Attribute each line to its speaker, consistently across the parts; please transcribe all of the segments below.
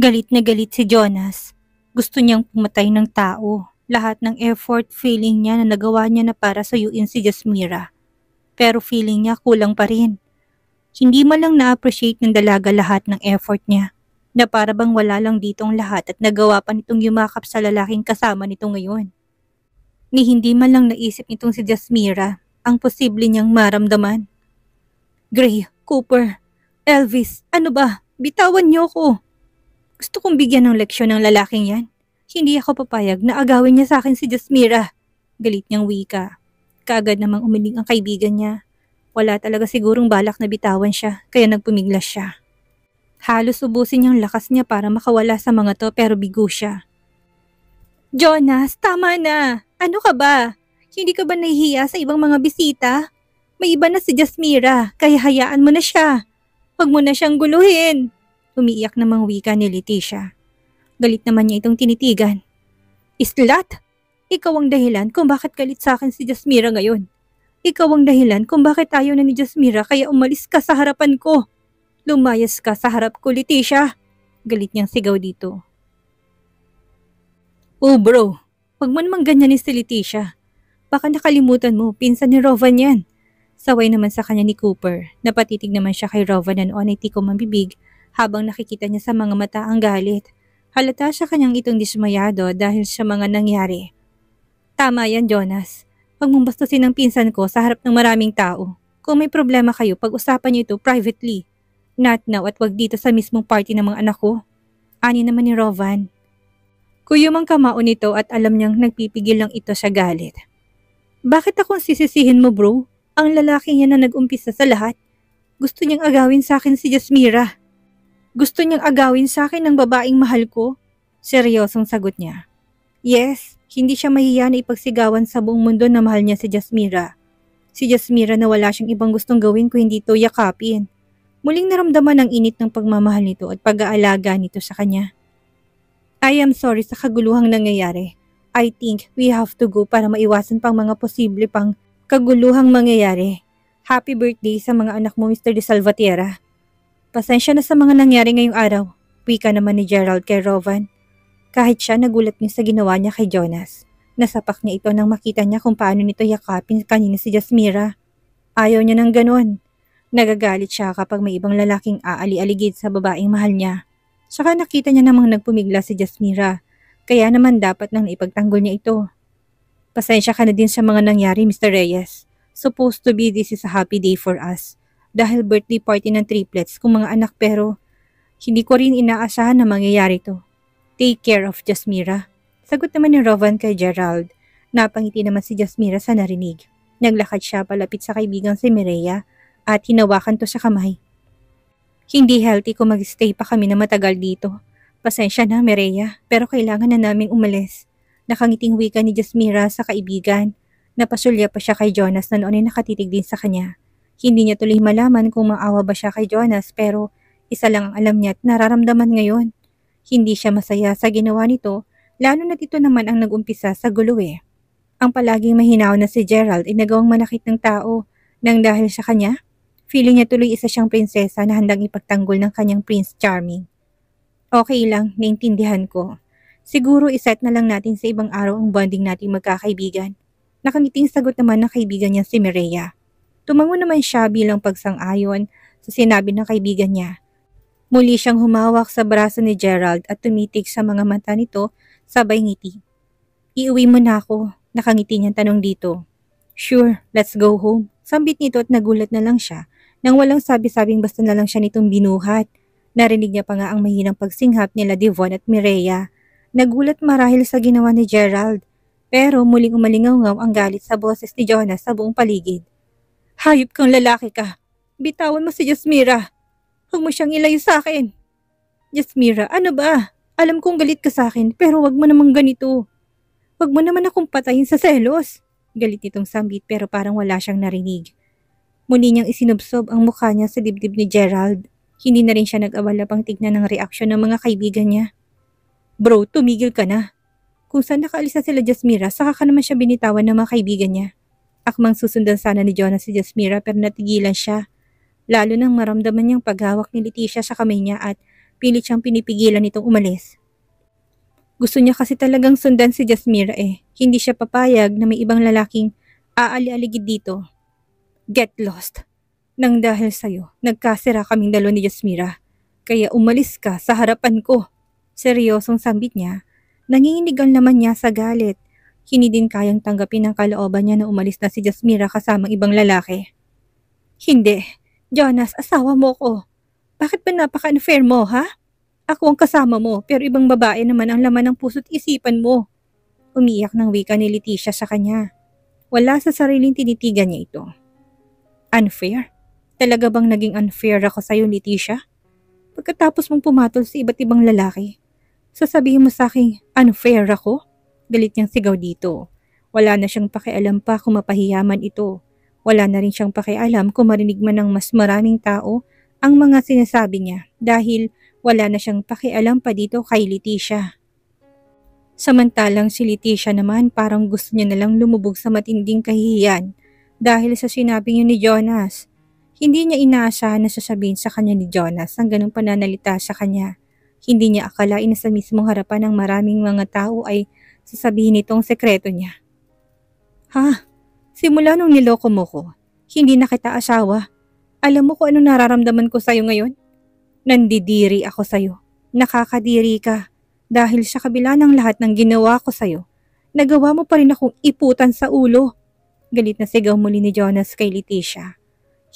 Speaker 1: Galit na galit si Jonas. Gusto niyang pumatay ng tao. Lahat ng effort, feeling niya na nagawa niya na para sayuin si Jasmira. Pero feeling niya kulang pa rin. Hindi man lang na-appreciate ng dalaga lahat ng effort niya. Na para bang wala lang ditong lahat at nagawa pa nitong yumakap sa lalaking kasama nito ngayon. Ni hindi man lang naisip nitong si Jasmira ang posible niyang maramdaman. Gray, Cooper, Elvis, ano ba? Bitawan niyo ko. Gusto kong bigyan ng leksyon ng lalaking yan. Hindi ako papayag na agawin niya sa akin si Jasmira. Galit niyang wika. Kaagad namang umiling ang kaibigan niya. Wala talaga sigurong balak na bitawan siya, kaya nagpumiglas siya. Halos ubusin niyang lakas niya para makawala sa mga to pero bigo siya. Jonas, tama na! Ano ka ba? Hindi ka ba nahihiya sa ibang mga bisita? May iba na si Jasmira, kaya hayaan mo na siya. Huwag mo na siyang guluhin. Umiiyak namang wika ni Leticia. Galit naman niya itong tinitigan. Islat! Ikaw ang dahilan kung bakit galit sa akin si Jasmira ngayon. Ikaw ang dahilan kung bakit ayaw na ni Jasmira kaya umalis ka sa harapan ko. Lumayas ka sa harap ko, Leticia. Galit niyang sigaw dito. Oh bro, huwag mo namang ganyanin si Leticia. Baka nakalimutan mo, pinsan ni Rovan yan. Saway naman sa kanya ni Cooper. Napatitig naman siya kay Rovan na noon ay tikom ang bibig habang nakikita niya sa mga mata ang galit. Halata siya kanyang itong dismayado dahil sa mga nangyari. Tama yan, Jonas. Huwag mong bastusin ang pinsan ko sa harap ng maraming tao. Kung may problema kayo, pag-usapan niyo ito privately. Not now at wag dito sa mismong party ng mga anak ko. Ani naman ni Rovan. Kuyumang kamao nito at alam niyang nagpipigil lang ito sa galit. Bakit akong sisisihin mo, bro? Ang lalaki niya na nag-umpisa sa lahat. Gusto niyang agawin sa akin si Jasmira. Gusto niyang agawin sa akin ng babaeng mahal ko? Seryosong sagot niya. Yes, hindi siya mahiya na ipagsigawan sa buong mundo na mahal niya si Jasmira. Si Jasmira na wala siyang ibang gustong gawin kung hindi ito yakapin. Muling naramdaman ang init ng pagmamahal nito at pag-aalaga nito sa kanya. I am sorry sa kaguluhang nangyayari. I think we have to go para maiwasan pang mga posible pang kaguluhang mangyayari. Happy birthday sa mga anak mo, Mr. De Salvatierra. Pasensya na sa mga nangyari ngayong araw. Wika naman ni Gerald kay Rovan. Kahit siya nagulat niya sa ginawa niya kay Jonas. Nasapak niya ito nang makita niya kung paano nito yakapin kanina si Jasmira. Ayaw niya ng ganon. Nagagalit siya kapag may ibang lalaking aali-aligid sa babaeng mahal niya. Saka nakita niya namang nagpumigla si Jasmira. Kaya naman dapat nang ipagtanggol niya ito. Pasensya ka na din sa mga nangyari, Mr. Reyes. Supposed to be this is a happy day for us. Dahil birthday party ng triplets kung mga anak pero hindi ko rin inaasahan na mangyayari to. Take care of Jasmira. Sagot naman ni Rovan kay Gerald. Napangiti naman si Jasmira sa narinig. Naglakad siya palapit sa kaibigang si Mireya at hinawakan to sa kamay. Hindi healthy kung mag-stay pa kami na matagal dito. Pasensya na, Mireya, pero kailangan na naming umalis. Nakangiting wika ni Jasmira sa kaibigan. Napasulya pa siya kay Jonas na noon ay nakatitig din sa kanya. Hindi niya tuloy malaman kung maawa ba siya kay Jonas pero isa lang ang alam niya at nararamdaman ngayon. Hindi siya masaya sa ginawa nito, lalo na't ito naman ang nag-umpisa sa gulo eh. Ang palaging mahinaw na si Gerald ay nagawang manakit ng tao nang dahil sa kanya, feeling niya tuloy isa siyang prinsesa na handang ipagtanggol ng kanyang Prince Charming. Okay lang, naintindihan ko. Siguro iset na lang natin sa ibang araw ang bonding nating magkakaibigan. Nakangiting sagot naman ng kaibigan niya si Mireya. Tumango naman siya bilang pagsang-ayon sa sinabi ng kaibigan niya. Muli siyang humawak sa braso ni Gerald at tumitig sa mga mata nito sabay ngiti. Iuwi mo na ako, nakangiti niyang tanong dito. Sure, let's go home. Sambit nito at nagulat na lang siya nang walang sabi-sabing basta na lang siya nitong binuhat. Narinig niya pa nga ang mahinang pagsinghap nila Devon at Mireya. Nagulat marahil sa ginawa ni Gerald, pero muling umalingaw-ngaw ang galit sa boses ni Jonas sa buong paligid. Hayop kang lalaki ka. Bitawan mo si Jasmira. Huwag mo siyang ilayo sa akin. Jasmira, ano ba? Alam kong galit ka sa akin pero wag mo namang ganito. Wag mo naman akong patayin sa selos. Galit nitong sambit pero parang wala siyang narinig. Muli niyang isinubsob ang mukha niya sa dibdib ni Gerald. Hindi na rin siya nag-abala pang tignan ng reaksyon ng mga kaibigan niya. Bro, tumigil ka na. Kung saan nakaalis na sila Jasmira, saka ka naman siya binitawan ng mga kaibigan niya. Akmang susundan sana ni Jonas si Jasmira pero natigilan siya. Lalo nang maramdaman niyang paghawak ni Leticia sa kamay niya at Pilit siyang pinipigilan nitong umalis. Gusto niya kasi talagang sundan si Jasmira eh. Hindi siya papayag na may ibang lalaking aali-aligid dito. Get lost. Nang dahil sa'yo, nagkasira kaming dalawa ni Jasmira. Kaya umalis ka sa harapan ko. Seryosong sambit niya. Nanginginig ang laman niya sa galit. Hindi din kayang tanggapin ang kalooban niya na umalis na si Jasmira kasamang ibang lalaki. Hindi. Jonas, asawa mo ko. Bakit ba napaka-unfair mo, ha? Ako ang kasama mo, pero ibang babae naman ang laman ng puso't isipan mo. Umiyak ng wika ni Leticia sa kanya. Wala sa sariling tinitigan niya ito. Unfair? Talaga bang naging unfair ako sa'yo, Leticia? Pagkatapos mong pumatol sa iba't ibang lalaki, sasabihin mo sa akin, unfair ako? Galit niyang sigaw dito. Wala na siyang pakialam pa kung mapahiyaman ito. Wala na rin siyang pakialam kung marinig man ng mas maraming tao ang mga sinasabi niya dahil wala na siyang pakialam pa dito kay Leticia. Samantalang si Leticia naman parang gusto niya nalang lumubog sa matinding kahihiyan dahil sa sinabi niya ni Jonas. Hindi niya inaasahan na sasabihin sa kanya ni Jonas ang ganong pananalita sa kanya. Hindi niya akalain na sa mismong harapan ng maraming mga tao ay sasabihin itong sekreto niya. Ha? Simula nung niloko mo ko, hindi na kita asawa. Alam mo kung anong nararamdaman ko sa'yo ngayon? Nandidiri ako sa'yo. Nakakadiri ka. Dahil sa kabila ng lahat ng ginawa ko sa'yo, nagawa mo pa rin akong iputan sa ulo. Galit na sigaw muli ni Jonas kay Leticia.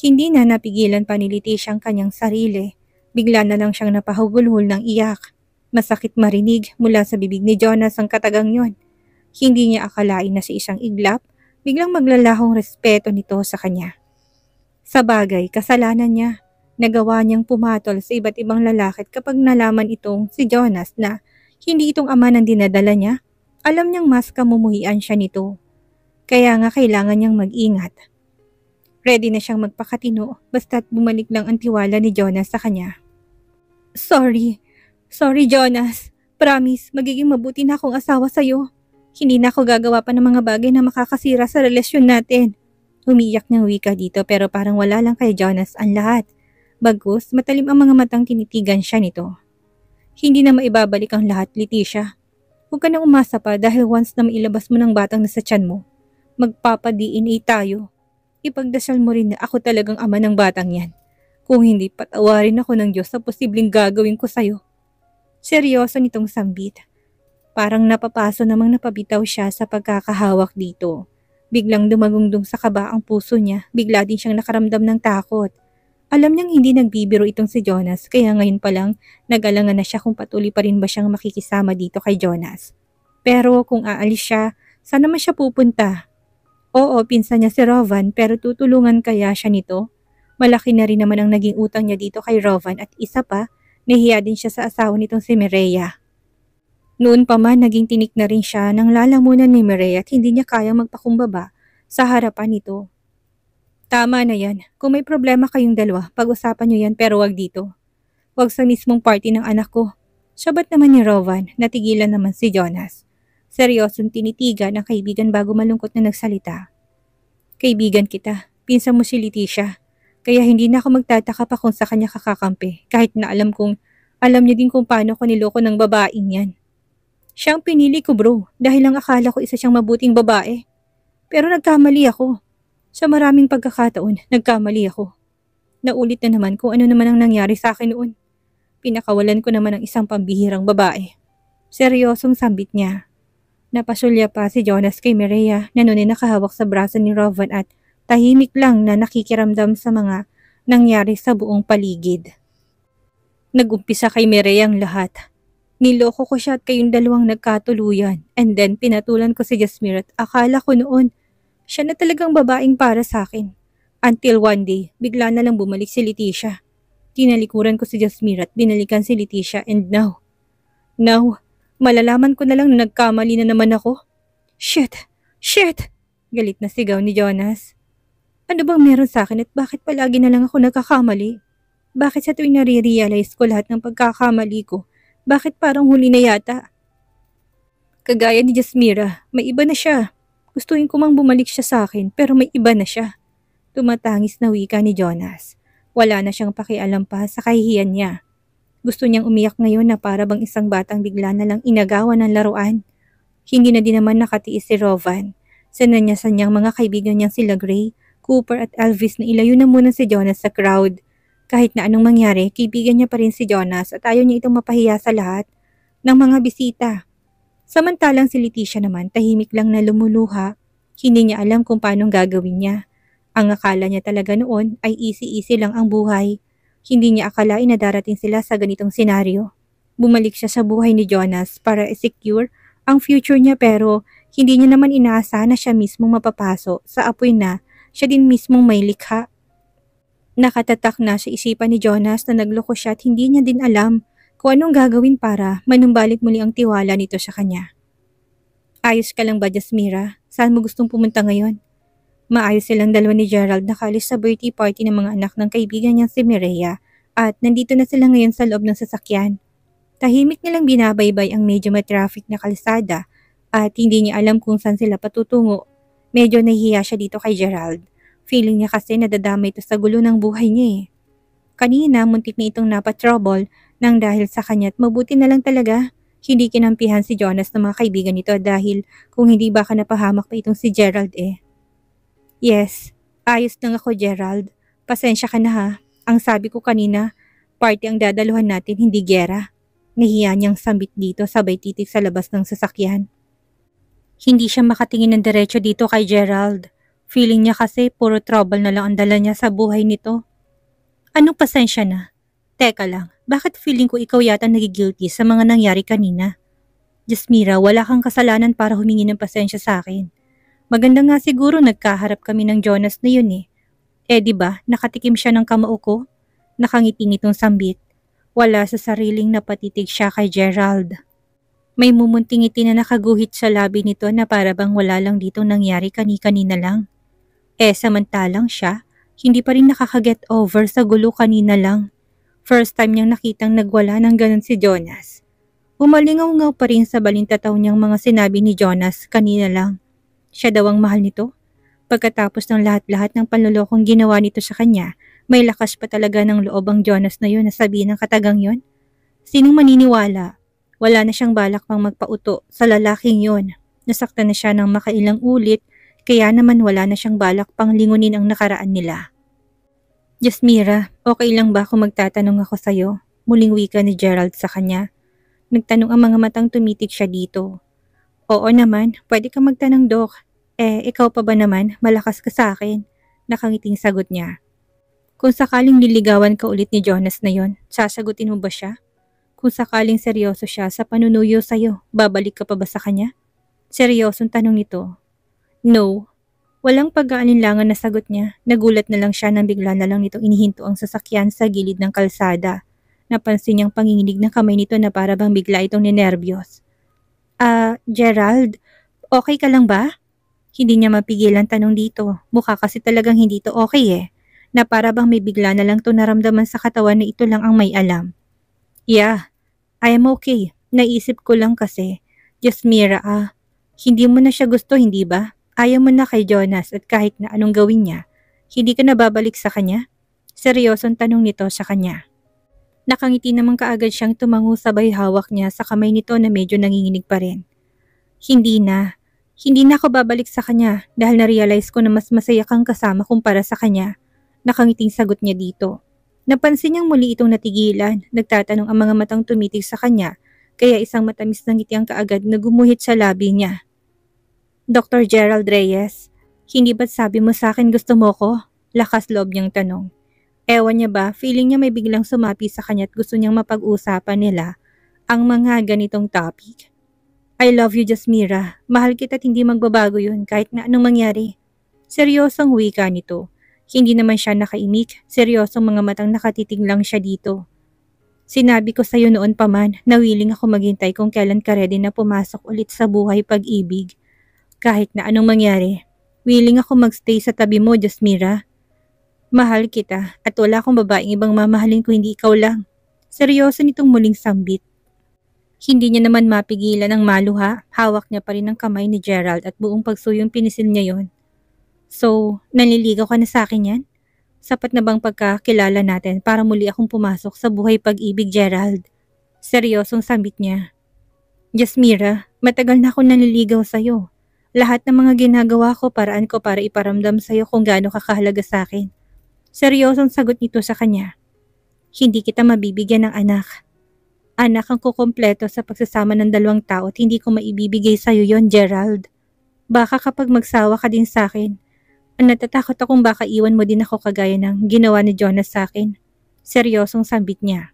Speaker 1: Hindi na napigilan pa ni Leticia ang kanyang sarili. Bigla na lang siyang napahugulhol ng iyak. Masakit marinig mula sa bibig ni Jonas ang katagang yon. Hindi niya akalain na sa isang iglap, biglang maglalahong respeto nito sa kanya. Sa bagay, kasalanan niya. Nagawa niyang pumatol sa iba't ibang lalaki kapag nalaman itong si Jonas na hindi itong ama ng dinadala niya. Alam niyang mas kamumuhian siya nito. Kaya nga kailangan niyang mag-ingat. Ready na siyang magpakatino basta't bumalik lang ang tiwala ni Jonas sa kanya. Sorry Jonas. Promise, magiging mabuti na akong asawa sa'yo. Hindi na ako gagawa pa ng mga bagay na makakasira sa relasyon natin. Umiyak ng wika dito pero parang wala lang kay Jonas ang lahat. Bagkus, matalim ang mga matang tinitigan siya nito. Hindi na maibabalik ang lahat, Leticia. Huwag ka nang umasa pa dahil once na mailabas mo ng batang nasa tiyan mo, magpapa-DNA tayo. Ipagdasal mo rin na ako talagang ama ng batang yan. Kung hindi, patawarin ako ng Diyos sa posibleng gagawin ko sa'yo. Seryoso nitong sambit. Parang napapaso namang napabitaw siya sa pagkakahawak dito. Biglang dumagungdong sa kaba ang puso niya, bigla din siyang nakaramdam ng takot. Alam niyang hindi nagbibiro itong si Jonas kaya ngayon pa lang nag-alangan na siya kung patuloy pa rin ba siyang makikisama dito kay Jonas. Pero kung aalis siya, saan naman siya pupunta? Oo, pinsan niya si Rovan pero tutulungan kaya siya nito? Malaki na rin naman ang naging utang niya dito kay Rovan at isa pa, nahiya din siya sa asawa nitong si Mireya. Noon pa man naging tinik na rin siya nang lalamunan ni Mireya at hindi niya kayang magpakumbaba sa harapan nito. Tama na yan. Kung may problema kayong dalawa, pag-usapan nyo yan pero wag dito. Wag sa mismong party ng anak ko. Sabat naman ni Rovan, natigilan naman si Jonas. Seryosong tinitigan ang kaibigan bago malungkot na nagsalita. Kaibigan kita, pinsan mo si Leticia. Kaya hindi na ako magtataka pa kung sa kanya kakakampi, kahit na alam niya din kung paano ko niloko ng babaeng yan. Siya ang pinili ko bro, dahil lang akala ko isa siyang mabuting babae. Pero nagkamali ako. Sa maraming pagkakataon, nagkamali ako. Naulit na naman kung ano naman ang nangyari sa akin noon. Pinakawalan ko naman ng isang pambihirang babae. Seryosong sambit niya. Napasulya pa si Jonas kay Mireya na noon ay nakahawak sa braso ni Rovan at tahimik lang na nakikiramdam sa mga nangyari sa buong paligid. Nag-umpisa kay Mireya ang lahat. Niloko ko siya at kayong dalawang nagkatuluyan and then pinatulan ko si Jasmira at akala ko noon siya na talagang babaeng para sa akin. Until one day, bigla na lang bumalik si Leticia. Tinalikuran ko si Jasmira at binalikan si Leticia and now, malalaman ko na lang na nagkamali na naman ako. Shit! Galit na sigaw ni Jonas. Ano bang meron sa akin at bakit palagi na lang ako nagkakamali? Bakit sa tuwing nare-realize ko lahat ng pagkakamali ko, bakit parang huli na yata? Kagaya ni Jasmira, may iba na siya. Gustuin ko mang bumalik siya sa akin pero may iba na siya. Tumatangis na wika ni Jonas. Wala na siyang pakialam pa sa kahihiyan niya. Gusto niyang umiyak ngayon na para bang isang batang bigla na lang inagawan ng laruan. Hindi na din naman nakatiis si Rovan. Sinanyasan niyang mga kaibigan niyang sila Gray, Cooper at Elvis na ilayo na muna si Jonas sa crowd. Kahit na anong mangyari, kaibigan niya pa rin si Jonas at ayaw niya itong mapahiya sa lahat ng mga bisita. Samantalang si Leticia naman tahimik lang na lumuluha. Hindi niya alam kung paanong gagawin niya. Ang akala niya talaga noon ay easy-easy lang ang buhay. Hindi niya akalain na darating sila sa ganitong senaryo. Bumalik siya sa buhay ni Jonas para i-secure ang future niya pero hindi niya naman inaasahan na siya mismo mapapaso sa apoy na siya din mismong may likha. Nakatatak na sa isipan ni Jonas na nagloko siya at hindi niya din alam kung anong gagawin para manumbalik muli ang tiwala nito sa kanya. Ayos ka lang ba, Jasmira? Saan mo gustong pumunta ngayon? Maayos silang dalawa ni Gerald nakalis sa birthday party ng mga anak ng kaibigan niyang si Mireya at nandito na sila ngayon sa loob ng sasakyan. Tahimik nilang binabaybay ang medyo may traffic na kalsada at hindi niya alam kung saan sila patutungo. Medyo nahihiya siya dito kay Gerald. Feeling niya kasi nadadamay ito sa gulo ng buhay niya eh. Kanina muntik na itong napatrouble nang dahil sa kanya at mabuti na lang talaga. Hindi kinampihan si Jonas ng mga kaibigan nito dahil kung hindi baka napahamak pa itong si Gerald eh. Yes, ayos lang ako Gerald. Pasensya ka na ha. Ang sabi ko kanina, party ang dadaluhan natin, hindi giyera. Nahiya niyang sambit dito sabay titig sa labas ng sasakyan. Hindi siya makatingin ng diretso dito kay Gerald. Feeling niya kasi puro trouble na lang ang dala niya sa buhay nito. Anong pasensya na? Teka lang, bakit feeling ko ikaw yata nagigilty sa mga nangyari kanina? Jasmira, wala kang kasalanan para humingi ng pasensya sa akin. Maganda nga siguro nagkaharap kami ng Jonas na yun eh. Eh di ba, nakatikim siya ng kamao ko? Nakangiti nitong sambit. Wala sa sariling napatitig siya kay Gerald. May mumunting-ngiti na nakaguhit sa labi nito na para bang wala lang dito nangyari kani-kanina lang. Eh samantalang siya, hindi pa rin nakakaget over sa gulo kanina lang. First time niyang nakitang nagwala ng ganun si Jonas. Umalingaw-ngaw pa rin sa balintataw niyang mga sinabi ni Jonas kanina lang. Siya daw ang mahal nito. Pagkatapos ng lahat-lahat ng panlolokong ginawa nito sa kanya, may lakas pa talaga ng loob ang Jonas na yun na sabihin ng katagang yun. Sinong maniniwala? Wala na siyang balak pang magpauto sa lalaking yun. Nasaktan na siya ng makailang ulit, kaya naman wala na siyang balak pang lingunin ang nakaraan nila. Jasmira, okay lang ba kung magtatanong ako sa'yo? Muling wika ni Gerald sa kanya. Nagtanong ang mga matang tumitig siya dito. Oo naman, pwede ka magtanong Dok. Eh, ikaw pa ba naman, malakas ka sa akin? Nakangiting sagot niya. Kung sakaling niligawan ka ulit ni Jonas na yon, sasagutin mo ba siya? Kung sakaling seryoso siya sa panunuyo sa'yo, babalik ka pa ba sa kanya? Seryosong tanong nito. No. Walang pag-aalinlangan na sagot niya. Nagulat na lang siya nang bigla na lang nitong inihinto ang sasakyan sa gilid ng kalsada. Napansin niyang panginginig ng kamay nito na para bang bigla itong ninervyos. Gerald, okay ka lang ba? Hindi niya mapigilan tanong dito. Mukha kasi talagang hindi to okay eh. Na para bang may bigla na lang to naramdaman sa katawan na ito lang ang may alam. Yeah, I am okay. Naisip ko lang kasi. Jasmira hindi mo na siya gusto hindi ba? Ayaw mo na kay Jonas at kahit na anong gawin niya, hindi ka na babalik sa kanya? Seryosong tanong nito sa kanya. Nakangiti naman kaagad siyang tumango sabay hawak niya sa kamay nito na medyo nanginginig pa rin. Hindi na ako babalik sa kanya dahil na-realize ko na mas masaya kang kasama kumpara sa kanya. Nakangiting sagot niya dito. Napansin niyang muli itong natigilan, nagtatanong ang mga matang tumitig sa kanya, kaya isang matamis na ngiti ang kaagad na gumuhit sa labi niya. Dr. Gerald Reyes, hindi ba't sabi mo sa akin gusto mo ko? Lakas loob niyang tanong. Ewan niya ba, feeling niya may biglang sumapi sa kanya at gusto niyang mapag-usapan nila ang mga ganitong topic. I love you, Jasmira. Mahal kita at hindi magbabago yun kahit na anong mangyari. Seryosong wika nito. Hindi naman siya nakaimik, seryosong mga matang nakatitig lang siya dito. Sinabi ko sa'yo noon pa man na willing ako maghintay kung kailan ka ready na pumasok ulit sa buhay pag-ibig. Kahit na anong mangyari, willing ako magstay sa tabi mo, Jasmira. Mahal kita at wala akong babaeng ibang mamahalin ko hindi ikaw lang. Seryoso nitong muling sambit. Hindi niya naman mapigilan ang maluha, hawak niya pa rin ang kamay ni Gerald at buong pagsuyong pinisil niya yon. So, nanliligaw ka na sa akin yan? Sapat na bang pagkakilala natin para muli akong pumasok sa buhay pag-ibig, Gerald? Seryosong sambit niya. Jasmira, matagal na akong naliligaw sa'yo. Lahat ng mga ginagawa ko paraan ko para iparamdam sa'yo kung gaano ka kahalaga sa akin. Seryosong sagot nito sa kanya. Hindi kita mabibigyan ng anak. Anak ang kukumpleto sa pagsasama ng dalawang tao at hindi ko maibibigay sa'yo yon, Gerald. Baka kapag magsawa ka din sa akin, natatakot akong baka iwan mo din ako kagaya ng ginawa ni Jonas sa akin. Seryosong sambit niya.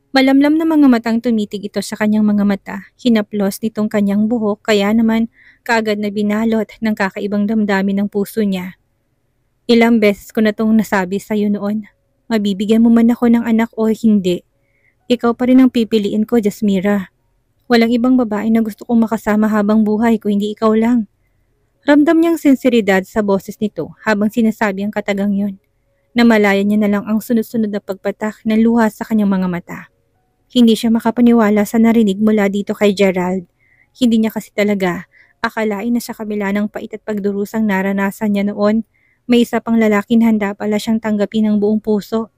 Speaker 1: Malamlam na mga matang tumitig ito sa kanyang mga mata, hinaplos nitong kanyang buhok kaya naman kaagad na binalot ng kakaibang damdamin ng puso niya. Ilang beses ko na itong nasabi sa iyo noon, mabibigyan mo man ako ng anak o hindi. Ikaw pa rin ang pipiliin ko, Jasmira. Walang ibang babae na gusto kong makasama habang buhay kung hindi ikaw lang. Ramdam niyang sinseridad sa boses nito habang sinasabi ang katagang yun. Namalayan niya na lang ang sunod-sunod na pagpatak ng luha sa kanyang mga mata. Hindi siya makapaniwala sa narinig mula dito kay Gerald. Hindi niya kasi talaga akalain na sa kabila ng pait at pagdurusang naranasan niya noon, may isa pang lalaking handa pala siyang tanggapin ng buong puso.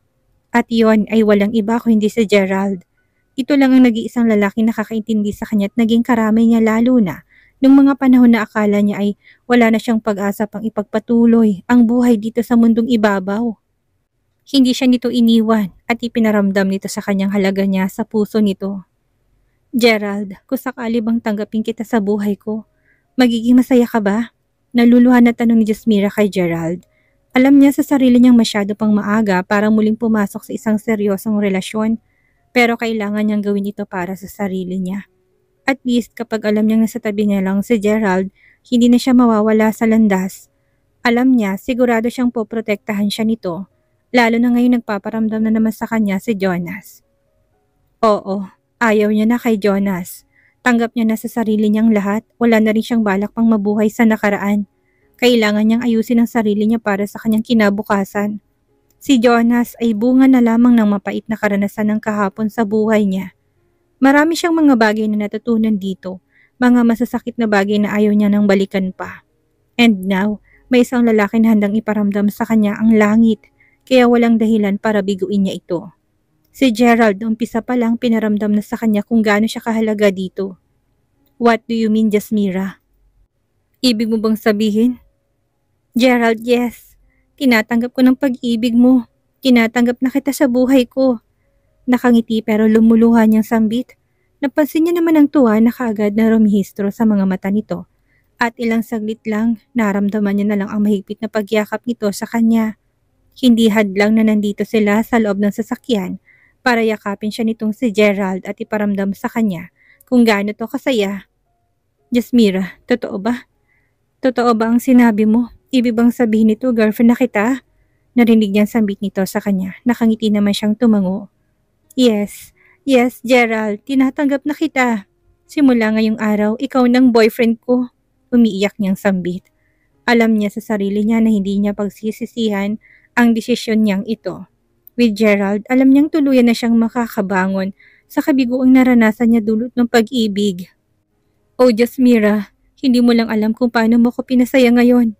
Speaker 1: At yon ay walang iba kung hindi si Gerald. Ito lang ang nag-iisang lalaking nakakaintindi sa kanya at naging karamay niya lalo na nung mga panahon na akala niya ay wala na siyang pag-asa pang ipagpatuloy ang buhay dito sa mundong ibabaw. Hindi siya nito iniwan at ipinaramdam nito sa kanyang halaga niya sa puso nito. Gerald, kung sakali bang tanggapin kita sa buhay ko, magiging masaya ka ba? Naluluhan na tanong ni Jasmira kay Gerald. Alam niya sa sarili niyang masyado pang maaga para muling pumasok sa isang seryosong relasyon, pero kailangan niyang gawin ito para sa sarili niya. At least kapag alam niyang nasa tabi niya lang si Gerald, hindi na siya mawawala sa landas. Alam niya, sigurado siyang poprotektahan siya nito. Lalo na ngayon nagpaparamdam na naman sa kanya si Jonas. Oo, ayaw niya na kay Jonas. Tanggap niya na sa sarili niyang lahat, wala na rin siyang balak pang mabuhay sa nakaraan. Kailangan niyang ayusin ang sarili niya para sa kanyang kinabukasan. Si Jonas ay bunga na lamang ng mapait na karanasan ng kahapon sa buhay niya. Marami siyang mga bagay na natutunan dito, mga masasakit na bagay na ayaw niya nang balikan pa. And now, may isang lalaki na handang iparamdam sa kanya ang langit, kaya walang dahilan para biguin niya ito. Si Gerald umpisa pa lang pinaramdam na sa kanya kung gaano siya kahalaga dito. What do you mean, Jasmira? Ibig mo bang sabihin? Gerald, yes. Tinatanggap ko ng pag-ibig mo. Tinatanggap na kita sa buhay ko. Nakangiti pero lumuluha niyang sambit. Napansin niya naman ang tuwa na kaagad na rumihistro sa mga mata nito. At ilang saglit lang, naramdaman niya na lang ang mahigpit na pagyakap nito sa kanya. Hindi hadlang na nandito sila sa loob ng sasakyan para yakapin siya nitong si Gerald at iparamdam sa kanya kung gaano to kasaya. Jasmira, totoo ba? Totoo ba ang sinabi mo? Ibig bang sabihin nito girlfriend na kita? Narinig niyang sambit nito sa kanya. Nakangiti naman siyang tumango. Yes, Gerald, tinatanggap na kita. Simula ngayong araw, ikaw ng boyfriend ko. Umiiyak niyang sambit. Alam niya sa sarili niya na hindi niya pagsisisihan ang desisyon niyang ito. With Gerald, alam niyang tuluyan na siyang makakabangon sa kabiguang naranasan niya dulot ng pag-ibig. Oh Jasmira, hindi mo lang alam kung paano mo ko pinasaya ngayon.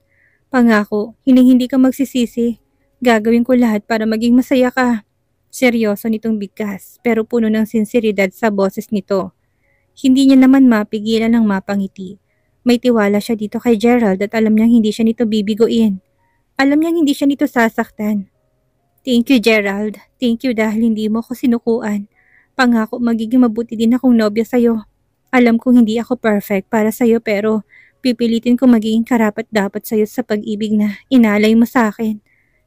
Speaker 1: Pangako, hindi ka magsisisi. Gagawin ko lahat para maging masaya ka. Seryoso nitong bigkas pero puno ng sinseridad sa boses nito. Hindi niya naman mapigilan ng mapangiti. May tiwala siya dito kay Gerald at alam niyang hindi siya nito bibiguin. Alam niyang hindi siya nito sasaktan. Thank you, Gerald. Thank you dahil hindi mo ko sinukuan. Pangako magiging mabuti din akong nobya sa'yo. Alam kong hindi ako perfect para sa'yo pero pipilitin ko magiging karapat-dapat sa'yo sa pag-ibig na inalay mo sa akin.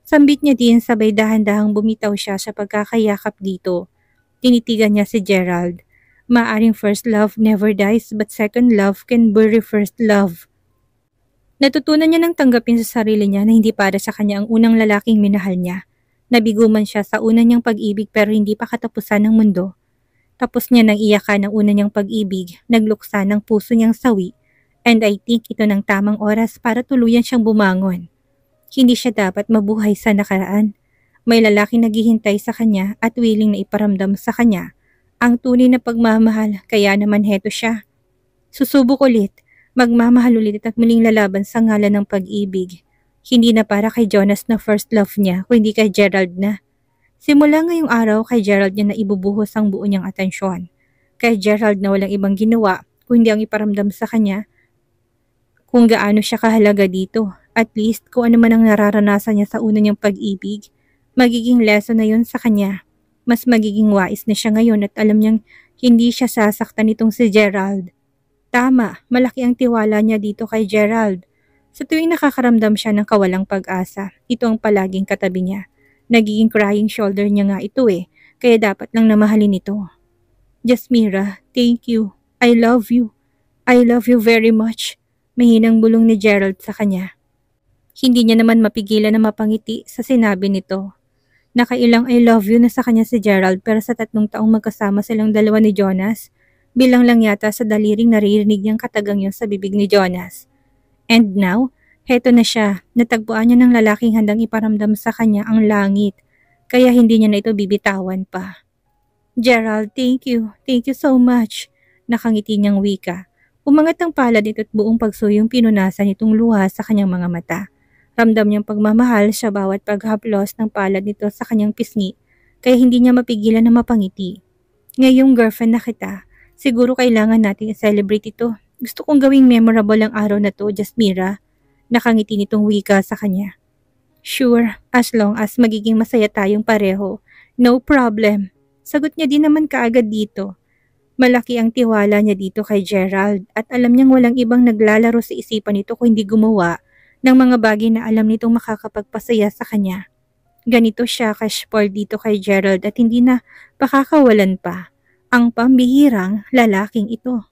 Speaker 1: Sambit niya din sabay dahan-dahang bumitaw siya sa pagkakayakap dito. Tinitigan niya si Gerald. Maaring first love never dies but second love can bury first love. Natutunan niya nang tanggapin sa sarili niya na hindi para sa kanya ang unang lalaking minahal niya. Nabigo man siya sa una niyang pag-ibig pero hindi pa katapusan ng mundo. Tapos niya nang iyakan ang una niyang pag-ibig, nagluksa ng puso niyang sawi, and I think ito ng tamang oras para tuluyan siyang bumangon. Hindi siya dapat mabuhay sa nakaraan. May lalaking naghihintay sa kanya at willing na iparamdam sa kanya ang tunay na pagmamahal, kaya naman heto siya. Susubok ulit, magmamahal ulit at muling lalaban sa ngalan ng pag-ibig. Hindi na para kay Jonas na first love niya, kundi kay Gerald na. Simula ngayong araw kay Gerald niya na ibubuhos ang buo niyang atensyon. Kay Gerald na walang ibang ginawa, kundi ang iparamdam sa kanya kung gaano siya kahalaga dito. At least kung ano man ang nararanasan niya sa una niyang pag-ibig, magiging lesson na yun sa kanya. Mas magiging wais na siya ngayon at alam niyang hindi siya sasaktan nitong si Gerald. Tama, malaki ang tiwala niya dito kay Gerald. Sa tuwing nakakaramdam siya ng kawalang pag-asa, ito ang palaging katabi niya. Nagiging crying shoulder niya nga ito kaya dapat lang namahalin ito. Jasmira, thank you. I love you. I love you very much. Mahinang bulong ni Gerald sa kanya. Hindi niya naman mapigilan na mapangiti sa sinabi nito. Nakailang I love you na sa kanya si Gerald pero sa 3 taong magkasama silang dalawa ni Jonas, bilang lang yata sa daliring naririnig niyang katagang yun sa bibig ni Jonas. And now, heto na siya, natagpuan niya ng lalaking handang iparamdam sa kanya ang langit, kaya hindi niya na ito bibitawan pa. Gerald, thank you so much, nakangiti niyang wika. Umangat ang palad nito at buong pagsuyong pinunasan itong luha sa kanyang mga mata. Ramdam niyang pagmamahal sa bawat paghaplos ng palad nito sa kanyang pisngi, kaya hindi niya mapigilan na mapangiti. Ngayong girlfriend na kita, siguro kailangan nating i-celebrate ito. Gusto kong gawing memorable ang araw na to, Jasmira. Nakangiti nitong wika sa kanya. Sure, as long as magiging masaya tayong pareho. No problem. Sagot niya din naman kaagad dito. Malaki ang tiwala niya dito kay Gerald at alam niyang walang ibang naglalaro sa isipan nito kung hindi gumawa ng mga bagay na alam nitong makakapagpasaya sa kanya. Ganito siya ka-spoiled dito kay Gerald at hindi na pakakawalan pa ang pambihirang lalaking ito.